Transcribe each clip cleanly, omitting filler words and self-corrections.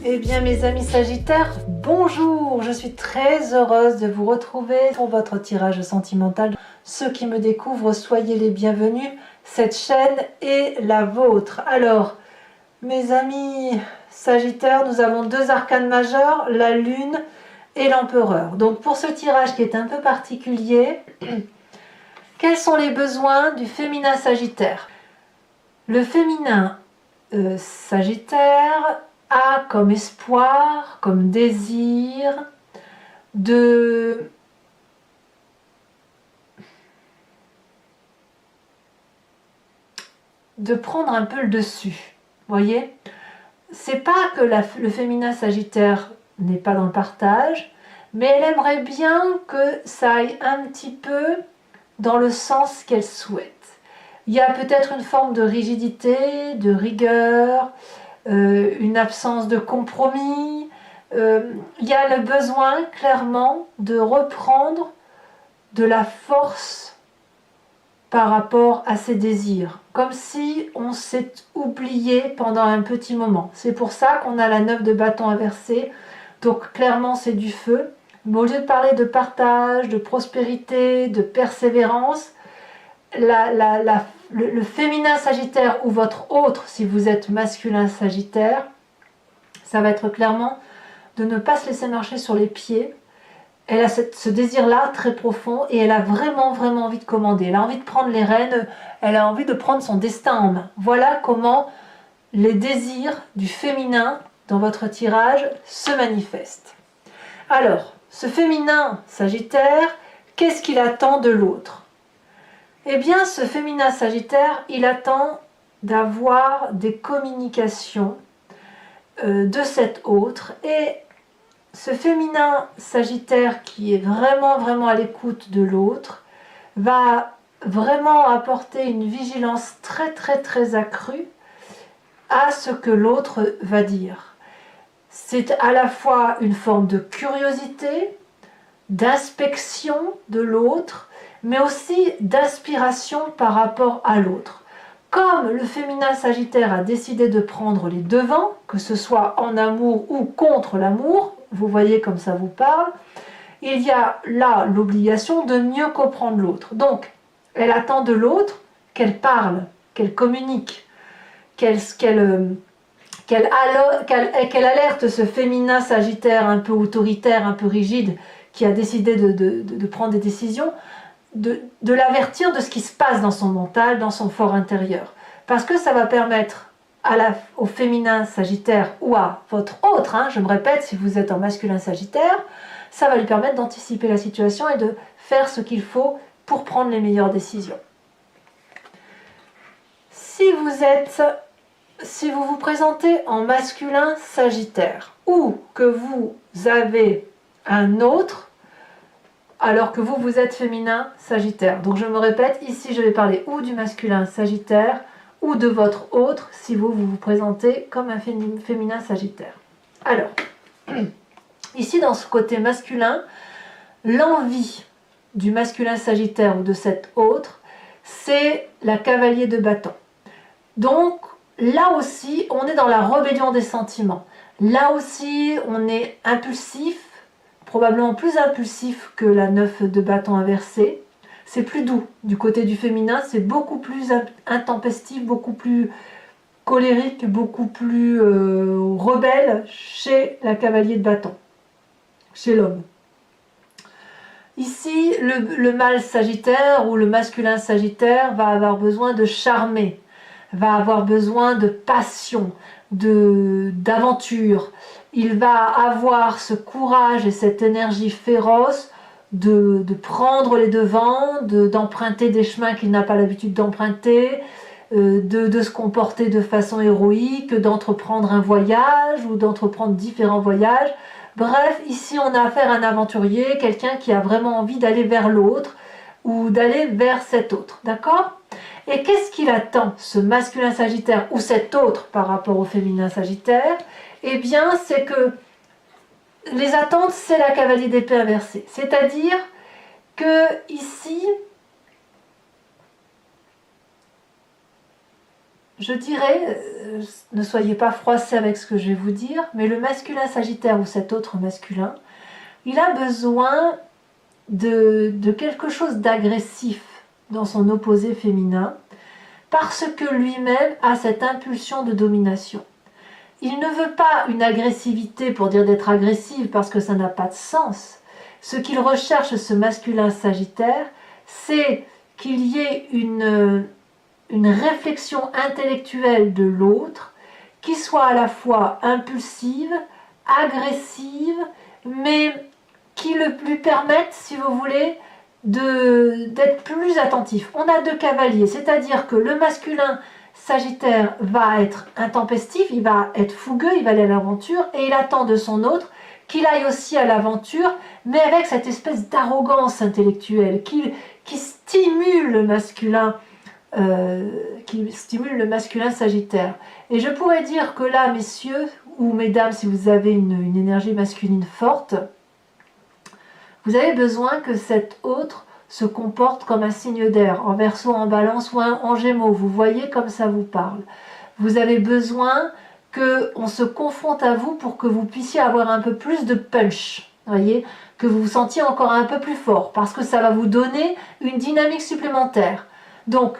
Eh bien mes amis Sagittaires, bonjour! Je suis très heureuse de vous retrouver pour votre tirage sentimental. Ceux qui me découvrent, soyez les bienvenus. Cette chaîne est la vôtre. Alors, mes amis Sagittaires, nous avons deux arcanes majeurs, la Lune et l'Empereur. Donc pour ce tirage qui est un peu particulier, quels sont les besoins du féminin Sagittaire? Le féminin Sagittaire a comme espoir, comme désir de prendre un peu le dessus. Vous voyez, c'est pas que le féminin Sagittaire n'est pas dans le partage, mais elle aimerait bien que ça aille un petit peu dans le sens qu'elle souhaite. Il y a peut-être une forme de rigidité, de rigueur, une absence de compromis. Il y a le besoin clairement de reprendre de la force par rapport à ses désirs, comme si on s'est oublié pendant un petit moment. C'est pour ça qu'on a la 9 de bâton inversé, donc clairement c'est du feu. Mais au lieu de parler de partage, de prospérité, de persévérance, le féminin Sagittaire ou votre autre, si vous êtes masculin Sagittaire, ça va être clairement de ne pas se laisser marcher sur les pieds. Elle a ce désir-là très profond et elle a vraiment envie de commander. Elle a envie de prendre les rênes, elle a envie de prendre son destin en main. Voilà comment les désirs du féminin dans votre tirage se manifestent. Alors, ce féminin Sagittaire, qu'est-ce qu'il attend de l'autre? Eh bien, ce féminin Sagittaire, il attend d'avoir des communications de cet autre. Et ce féminin Sagittaire qui est vraiment à l'écoute de l'autre va vraiment apporter une vigilance très accrue à ce que l'autre va dire. C'est à la fois une forme de curiosité, d'inspection de l'autre, mais aussi d'inspiration par rapport à l'autre. Comme le féminin Sagittaire a décidé de prendre les devants, que ce soit en amour ou contre l'amour, vous voyez comme ça vous parle, il y a là l'obligation de mieux comprendre l'autre. Donc, elle attend de l'autre qu'elle parle, qu'elle communique, qu'elle alerte ce féminin Sagittaire un peu autoritaire, un peu rigide, qui a décidé de prendre des décisions, de l'avertir de ce qui se passe dans son mental, dans son fort intérieur. Parce que ça va permettre au féminin Sagittaire ou à votre autre, je me répète, si vous êtes en masculin Sagittaire, ça va lui permettre d'anticiper la situation et de faire ce qu'il faut pour prendre les meilleures décisions. Si vous vous présentez en masculin Sagittaire ou que vous avez un autre alors que vous êtes féminin Sagittaire. Donc je me répète, ici je vais parler ou du masculin Sagittaire ou de votre autre si vous vous présentez comme un féminin Sagittaire. Alors, ici dans ce côté masculin, l'envie du masculin Sagittaire ou de cet autre, c'est la cavalier de bâton. Donc là aussi, on est dans la rébellion des sentiments. Là aussi, on est impulsif, probablement plus impulsif que la 9 de bâton inversé. C'est plus doux du côté du féminin, c'est beaucoup plus intempestif, beaucoup plus colérique, beaucoup plus rebelle chez la cavalier de bâton, chez l'homme. Ici, le mâle Sagittaire ou le masculin Sagittaire va avoir besoin de charmer, va avoir besoin de passion, d'aventure. Il va avoir ce courage et cette énergie féroce de prendre les devants, d'emprunter des chemins qu'il n'a pas l'habitude d'emprunter, de se comporter de façon héroïque, d'entreprendre un voyage ou d'entreprendre différents voyages. Bref, ici on a affaire à un aventurier, quelqu'un qui a vraiment envie d'aller vers l'autre ou d'aller vers cet autre, d'accord? Et qu'est-ce qu'il attend, ce masculin Sagittaire ou cet autre par rapport au féminin Sagittaire? Eh bien, c'est que les attentes, c'est la cavalier d'épée inversée. C'est-à-dire que ici, je dirais, ne soyez pas froissés avec ce que je vais vous dire, mais le masculin Sagittaire ou cet autre masculin, il a besoin de quelque chose d'agressif dans son opposé féminin, parce que lui-même a cette impulsion de domination. Il ne veut pas une agressivité pour dire d'être agressive, parce que ça n'a pas de sens. Ce qu'il recherche, ce masculin Sagittaire, c'est qu'il y ait une réflexion intellectuelle de l'autre qui soit à la fois impulsive, agressive, mais qui lui permette, si vous voulez, d'être plus attentif. On a deux cavaliers, c'est-à-dire que le masculin Sagittaire va être intempestif, il va être fougueux, il va aller à l'aventure, et il attend de son autre qu'il aille aussi à l'aventure, mais avec cette espèce d'arrogance intellectuelle qui stimule le masculin Sagittaire. Et je pourrais dire que là, messieurs ou mesdames, si vous avez une énergie masculine forte, vous avez besoin que cet autre se comporte comme un signe d'air, en Verseau, en Balance ou en Gémeaux. Vous voyez comme ça vous parle. Vous avez besoin qu'on se confronte à vous pour que vous puissiez avoir un peu plus de punch. Voyez, que vous vous sentiez encore un peu plus fort, parce que ça va vous donner une dynamique supplémentaire. Donc,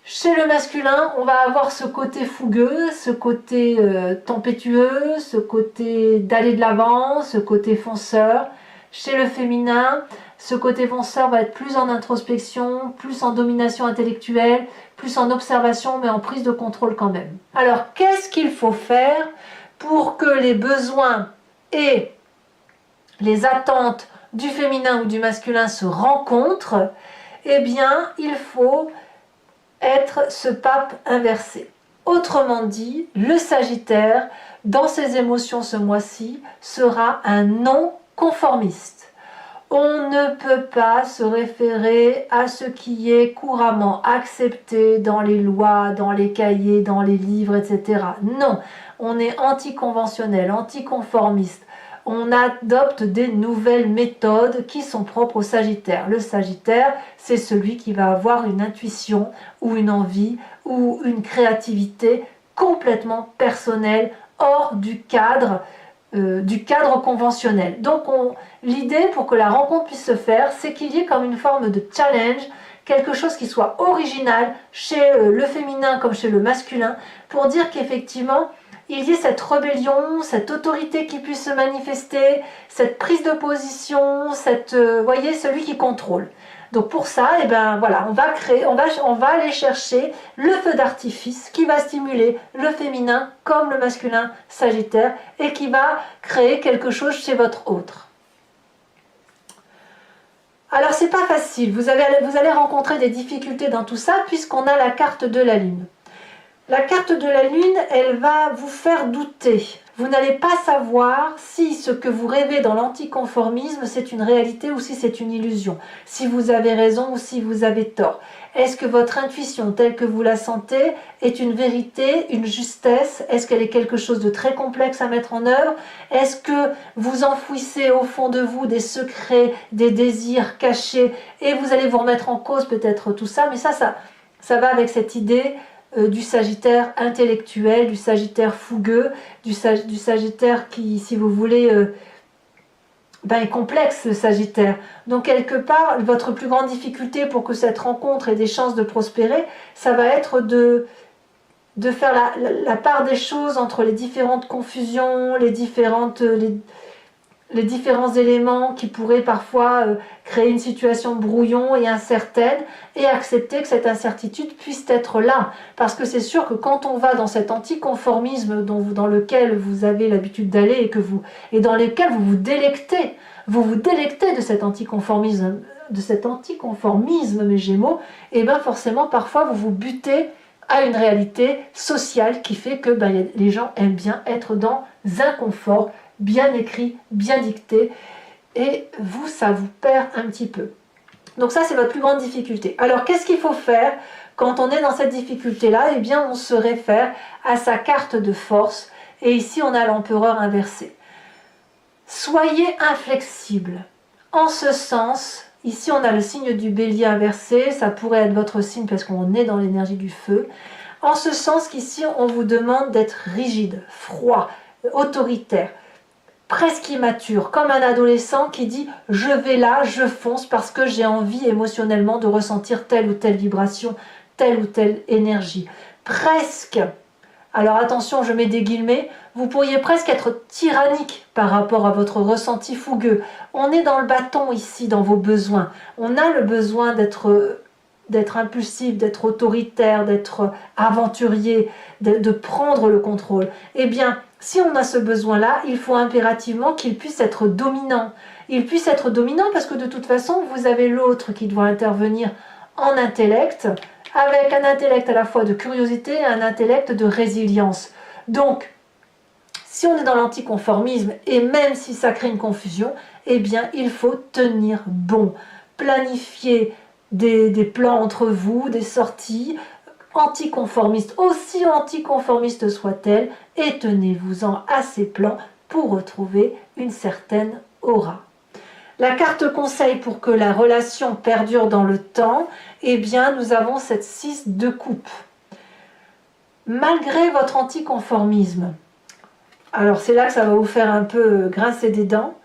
chez le masculin, on va avoir ce côté fougueux, ce côté tempétueux, ce côté d'aller de l'avant, ce côté fonceur. Chez le féminin, ce côté fonceur va être plus en introspection, plus en domination intellectuelle, plus en observation, mais en prise de contrôle quand même. Alors, qu'est-ce qu'il faut faire pour que les besoins et les attentes du féminin ou du masculin se rencontrent? Eh bien, il faut être ce pape inversé. Autrement dit, le Sagittaire, dans ses émotions ce mois-ci, sera un non-conformiste. On ne peut pas se référer à ce qui est couramment accepté dans les lois, dans les cahiers, dans les livres, etc. Non, on est anticonventionnel, anticonformiste. On adopte des nouvelles méthodes qui sont propres au Sagittaire. Le Sagittaire, c'est celui qui va avoir une intuition ou une envie ou une créativité complètement personnelle, hors du cadre conventionnel. Donc l'idée pour que la rencontre puisse se faire, c'est qu'il y ait comme une forme de challenge, quelque chose qui soit original chez le féminin comme chez le masculin, pour dire qu'effectivement, il y ait cette rébellion, cette autorité qui puisse se manifester, cette prise de position, voyez, celui qui contrôle. Donc pour ça, eh ben, voilà, on va aller chercher le feu d'artifice qui va stimuler le féminin comme le masculin Sagittaire et qui va créer quelque chose chez votre autre. Alors c'est pas facile, vous allez rencontrer des difficultés dans tout ça puisqu'on a la carte de la Lune. La carte de la Lune, elle va vous faire douter. Vous n'allez pas savoir si ce que vous rêvez dans l'anticonformisme, c'est une réalité ou si c'est une illusion. Si vous avez raison ou si vous avez tort. Est-ce que votre intuition, telle que vous la sentez, est une vérité, une justesse? Est-ce qu'elle est quelque chose de très complexe à mettre en œuvre? Est-ce que vous enfouissez au fond de vous des secrets, des désirs cachés et vous allez vous remettre en cause peut-être tout ça? Mais ça va avec cette idée du Sagittaire intellectuel, du Sagittaire fougueux, du Sagittaire qui, si vous voulez, est complexe, le Sagittaire. Donc quelque part, votre plus grande difficulté pour que cette rencontre ait des chances de prospérer, ça va être de faire la part des choses entre les différentes confusions, les différents éléments qui pourraient parfois créer une situation brouillon et incertaine, et accepter que cette incertitude puisse être là. Parce que c'est sûr que quand on va dans cet anticonformisme dans lequel vous avez l'habitude d'aller et dans lequel vous vous délectez de cet anticonformisme, mes Gémeaux, et bien forcément parfois vous vous butez à une réalité sociale qui fait que les gens aiment bien être dans un confort bien écrit, bien dicté, et vous, ça vous perd un petit peu. Donc ça, c'est votre plus grande difficulté. Alors, qu'est-ce qu'il faut faire quand on est dans cette difficulté-là? Eh bien, on se réfère à sa carte de force, et ici, on a l'empereur inversé. Soyez inflexible. En ce sens, ici, on a le signe du bélier inversé, ça pourrait être votre signe parce qu'on est dans l'énergie du feu. En ce sens qu'ici, on vous demande d'être rigide, froid, autoritaire, presque immature, comme un adolescent qui dit « je vais là, je fonce parce que j'ai envie émotionnellement de ressentir telle ou telle vibration, telle ou telle énergie ». Presque, alors attention, je mets des guillemets, vous pourriez presque être tyrannique par rapport à votre ressenti fougueux. On est dans le bâton ici, dans vos besoins. On a le besoin d'être impulsif, d'être autoritaire, d'être aventurier, de prendre le contrôle. Eh bien, si on a ce besoin-là, il faut impérativement qu'il puisse être dominant. Il puisse être dominant parce que de toute façon, vous avez l'autre qui doit intervenir en intellect, avec un intellect à la fois de curiosité et un intellect de résilience. Donc, si on est dans l'anticonformisme, et même si ça crée une confusion, eh bien, il faut tenir bon, planifier des plans entre vous, des sorties, anticonformistes, aussi anticonformistes soient-elles, et tenez-vous-en à ces plans pour retrouver une certaine aura. La carte conseil pour que la relation perdure dans le temps, eh bien, nous avons cette 6 de coupe. Malgré votre anticonformisme, alors c'est là que ça va vous faire un peu grincer des dents,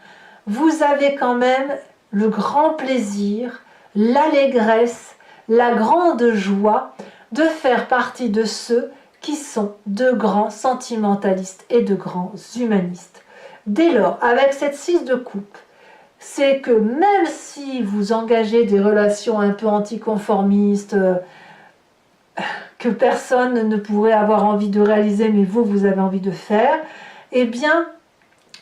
vous avez quand même le grand plaisir, l'allégresse, la grande joie de faire partie de ceux qui sont de grands sentimentalistes et de grands humanistes. Dès lors, avec cette 6 de coupe, c'est que même si vous engagez des relations un peu anticonformistes, que personne ne pourrait avoir envie de réaliser, mais vous avez envie de faire, eh bien,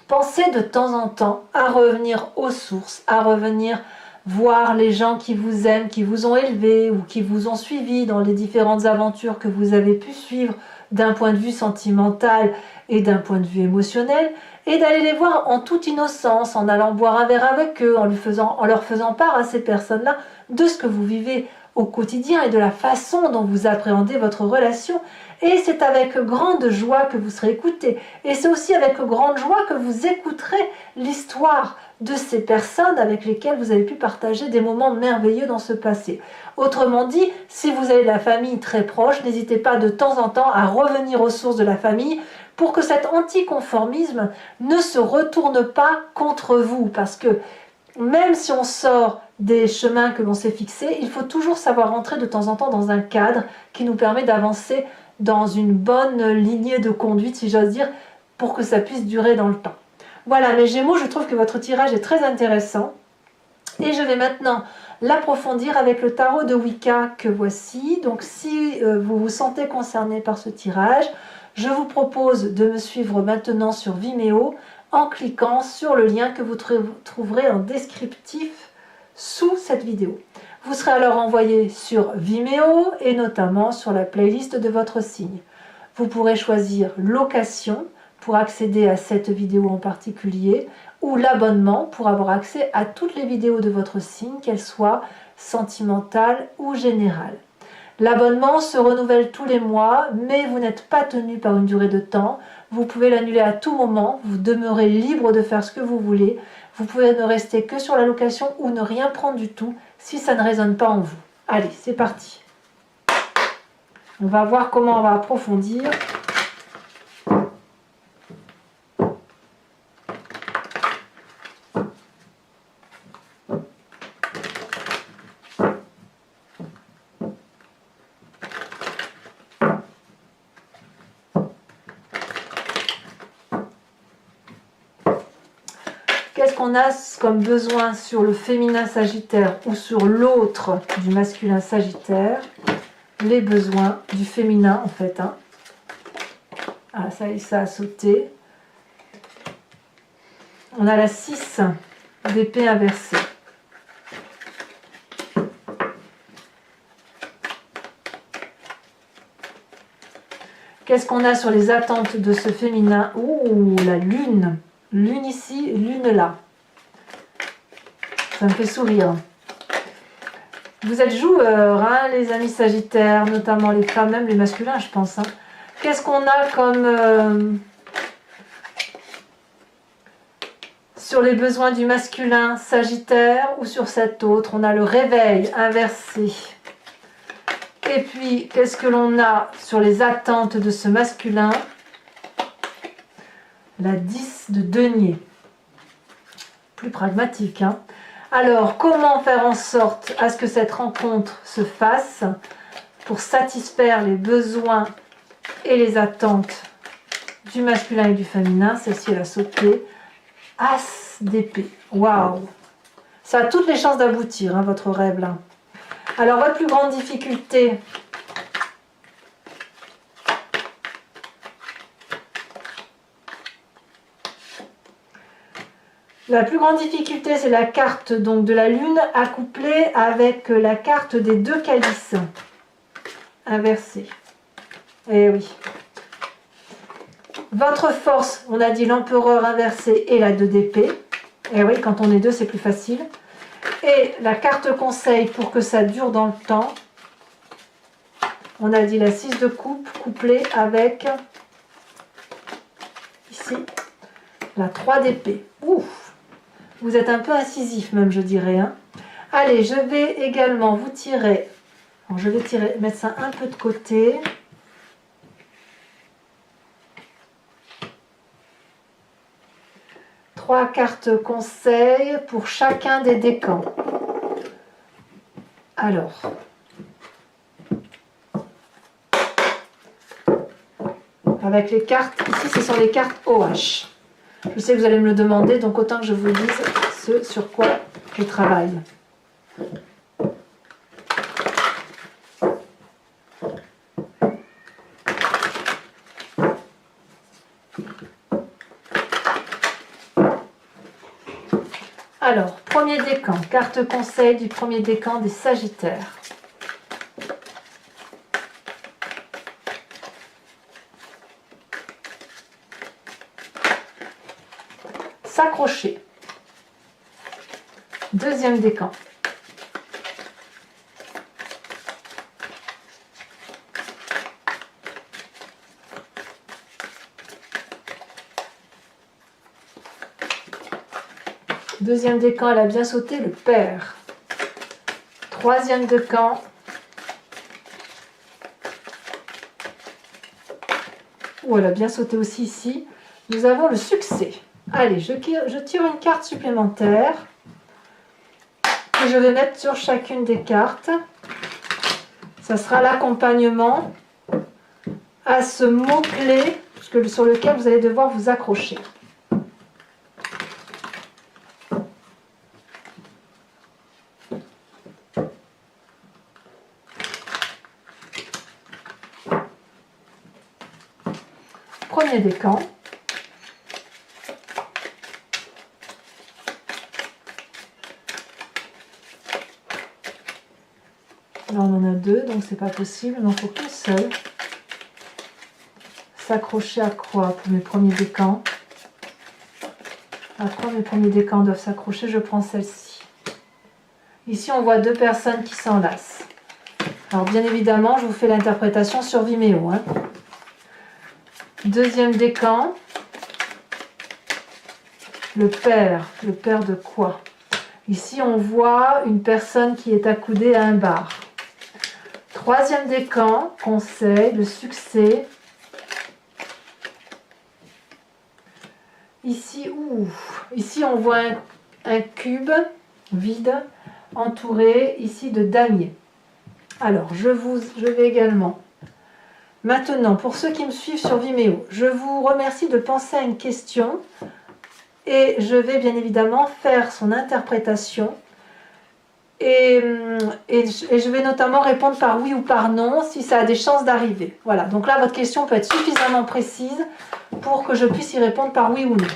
pensez de temps en temps à revenir aux sources, à revenir voir les gens qui vous aiment, qui vous ont élevé ou qui vous ont suivi dans les différentes aventures que vous avez pu suivre d'un point de vue sentimental et d'un point de vue émotionnel, et d'aller les voir en toute innocence, en allant boire un verre avec eux, en leur faisant part à ces personnes-là de ce que vous vivez au quotidien et de la façon dont vous appréhendez votre relation. Et c'est avec grande joie que vous serez écouté. Et c'est aussi avec grande joie que vous écouterez l'histoire de ces personnes avec lesquelles vous avez pu partager des moments merveilleux dans ce passé. Autrement dit, si vous avez de la famille très proche, n'hésitez pas de temps en temps à revenir aux sources de la famille pour que cet anticonformisme ne se retourne pas contre vous. Parce que même si on sort des chemins que l'on s'est fixés, il faut toujours savoir entrer de temps en temps dans un cadre qui nous permet d'avancer dans une bonne lignée de conduite, si j'ose dire, pour que ça puisse durer dans le temps. Voilà, mes Gémeaux, je trouve que votre tirage est très intéressant. Et je vais maintenant l'approfondir avec le tarot de Wicca que voici. Donc si vous vous sentez concerné par ce tirage, je vous propose de me suivre maintenant sur Vimeo en cliquant sur le lien que vous trouverez en descriptif sous cette vidéo. Vous serez alors envoyé sur Vimeo et notamment sur la playlist de votre signe. Vous pourrez choisir location pour accéder à cette vidéo en particulier ou l'abonnement pour avoir accès à toutes les vidéos de votre signe, qu'elles soient sentimentales ou générales. L'abonnement se renouvelle tous les mois, mais vous n'êtes pas tenu par une durée de temps. Vous pouvez l'annuler à tout moment, vous demeurez libre de faire ce que vous voulez. Vous pouvez ne rester que sur la location ou ne rien prendre du tout si ça ne résonne pas en vous. Allez, c'est parti. On va voir comment on va approfondir. Qu'est-ce qu'on a comme besoin sur le féminin sagittaire ou sur l'autre du masculin sagittaire? Les besoins du féminin en fait. Hein. Ah, ça y est, ça a sauté. On a la 6 d'épée inversée. Qu'est-ce qu'on a sur les attentes de ce féminin? Ouh, la lune. Lune ici, lune là. Ça me fait sourire. Vous êtes joueurs, hein, les amis sagittaires, notamment les femmes, même les masculins, je pense. Hein. Qu'est-ce qu'on a comme... sur les besoins du masculin sagittaire ou sur cet autre? On a le réveil inversé. Et puis, qu'est-ce que l'on a sur les attentes de ce masculin? La 10 de denier. Plus pragmatique, hein? Alors, comment faire en sorte à ce que cette rencontre se fasse pour satisfaire les besoins et les attentes du masculin et du féminin? Celle-ci, elle a sauté. As d'épée. Waouh! Ça a toutes les chances d'aboutir, hein, votre rêve là. Alors, votre plus grande difficulté, c'est la carte donc de la lune accouplée avec la carte des deux calices inversée. Eh oui. Votre force, on a dit l'empereur inversé et la 2 d'épée. Eh oui, quand on est deux, c'est plus facile. Et la carte conseil pour que ça dure dans le temps. On a dit la 6 de coupe couplée avec ici la 3 d'épée. Ouf! Vous êtes un peu incisif même, je dirais. Hein. Allez, je vais également vous tirer. Alors, je vais mettre ça un peu de côté. Trois cartes conseils pour chacun des décans. Alors. Avec les cartes, ici ce sont les cartes OH. Je sais que vous allez me le demander, donc autant que je vous dise ce sur quoi je travaille. Alors, premier décan, carte conseil du premier décan des Sagittaires. S'accrocher. Deuxième décan. Deuxième décan, elle a bien sauté, le père. Troisième décan. Oh, elle a bien sauté aussi ici. Nous avons le succès. Allez, je tire une carte supplémentaire que je vais mettre sur chacune des cartes. Ça sera l'accompagnement à ce mot-clé sur lequel vous allez devoir vous accrocher. Premier décan. Là, on en a deux, donc c'est pas possible. Il n'en faut qu'une seule. S'accrocher à quoi pour mes premiers décans? À quoi mes premiers décans doivent s'accrocher? Je prends celle-ci. Ici, on voit deux personnes qui s'enlacent. Alors, bien évidemment, je vous fais l'interprétation sur Vimeo. Hein. Deuxième décan. Le père de quoi? Ici, on voit une personne qui est accoudée à un bar. Troisième décan, conseil, le succès. Ici, ici on voit un cube vide entouré ici de damier. Alors, je vais également, maintenant, pour ceux qui me suivent sur Vimeo, je vous remercie de penser à une question et je vais bien évidemment faire son interprétation. Et je vais notamment répondre par oui ou par non si ça a des chances d'arriver. Voilà, donc là votre question peut être suffisamment précise pour que je puisse y répondre par oui ou non.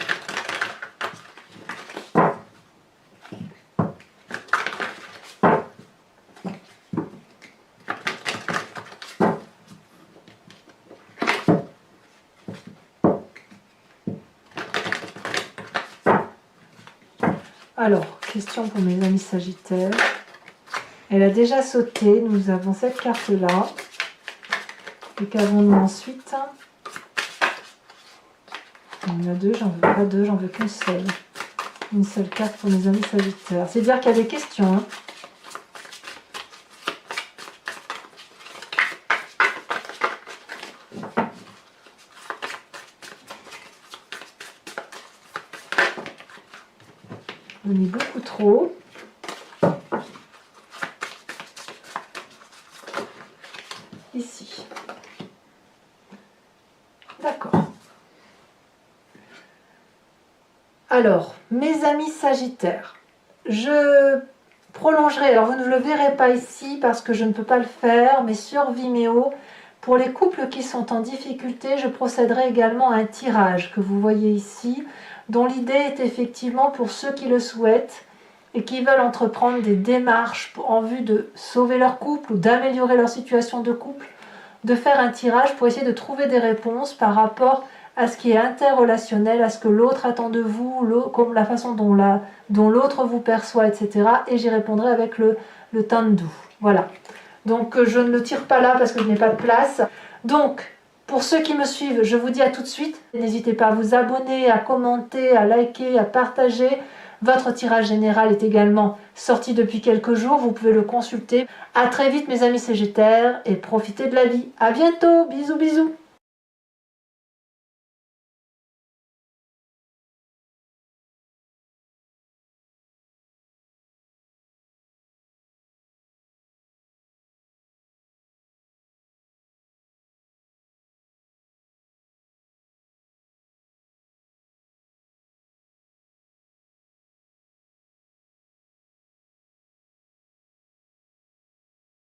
Alors, question pour mes amis Sagittaires. Elle a déjà sauté, nous avons cette carte-là. Et qu'avons-nous ensuite? Il y en a deux, j'en veux pas deux, j'en veux qu'une seule. Une seule carte pour mes amis Sagittaires. C'est dire qu'il y a des questions. Hein. J'en ai mis beaucoup trop. Ici. D'accord. Alors, mes amis Sagittaires, je prolongerai, alors vous ne le verrez pas ici parce que je ne peux pas le faire, mais sur Vimeo, pour les couples qui sont en difficulté, je procéderai également à un tirage que vous voyez ici, dont l'idée est effectivement pour ceux qui le souhaitent et qui veulent entreprendre des démarches en vue de sauver leur couple ou d'améliorer leur situation de couple, de faire un tirage pour essayer de trouver des réponses par rapport à ce qui est interrelationnel, à ce que l'autre attend de vous, comme la façon dont l'autre vous perçoit, etc. Et j'y répondrai avec le Tandu. Voilà. Donc je ne le tire pas là parce que je n'ai pas de place. Donc, pour ceux qui me suivent, je vous dis à tout de suite. N'hésitez pas à vous abonner, à commenter, à liker, à partager. Votre tirage général est également sorti depuis quelques jours. Vous pouvez le consulter. À très vite mes amis Sagittaires et profitez de la vie. À bientôt. Bisous bisous.